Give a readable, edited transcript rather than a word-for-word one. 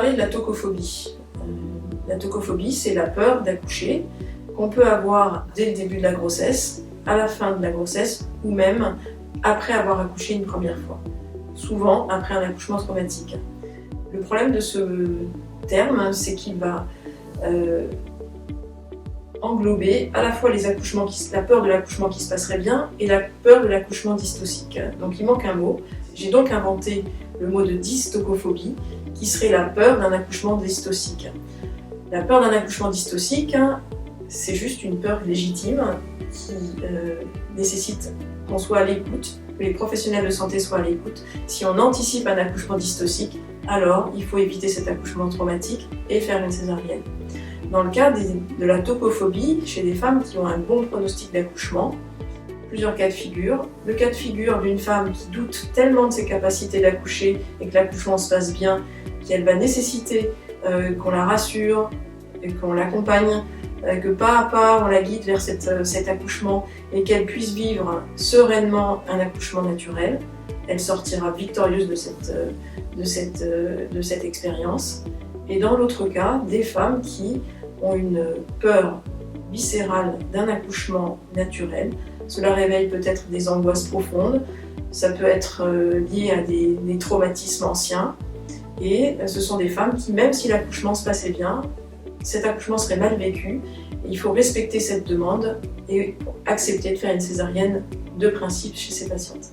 parler de la tocophobie. La tocophobie, c'est la peur d'accoucher qu'on peut avoir dès le début de la grossesse, à la fin de la grossesse ou même après avoir accouché une première fois. Souvent après un accouchement traumatique. Le problème de ce terme, c'est qu'il va englober à la fois la peur de l'accouchement qui se passerait bien et la peur de l'accouchement dystocique. Donc il manque un mot. J'ai donc inventé le mot de dystocophobie, qui serait la peur d'un accouchement dystocique. La peur d'un accouchement dystocique, c'est juste une peur légitime qui nécessite qu'on soit à l'écoute, que les professionnels de santé soient à l'écoute. Si on anticipe un accouchement dystocique, alors il faut éviter cet accouchement traumatique et faire une césarienne. Dans le cas de la tocophobie, chez des femmes qui ont un bon pronostic d'accouchement, plusieurs cas de figure. Le cas de figure d'une femme qui doute tellement de ses capacités d'accoucher et que l'accouchement se passe bien, qu'elle va nécessiter qu'on la rassure, qu'on l'accompagne, que pas à pas on la guide vers cet accouchement et qu'elle puisse vivre sereinement un accouchement naturel. Elle sortira victorieuse de cette expérience. Et dans l'autre cas, des femmes qui ont une peur viscérale d'un accouchement naturel. Cela réveille peut-être des angoisses profondes, ça peut être lié à des traumatismes anciens. Et ce sont des femmes qui, même si l'accouchement se passait bien, cet accouchement serait mal vécu. Il faut respecter cette demande et accepter de faire une césarienne de principe chez ces patientes.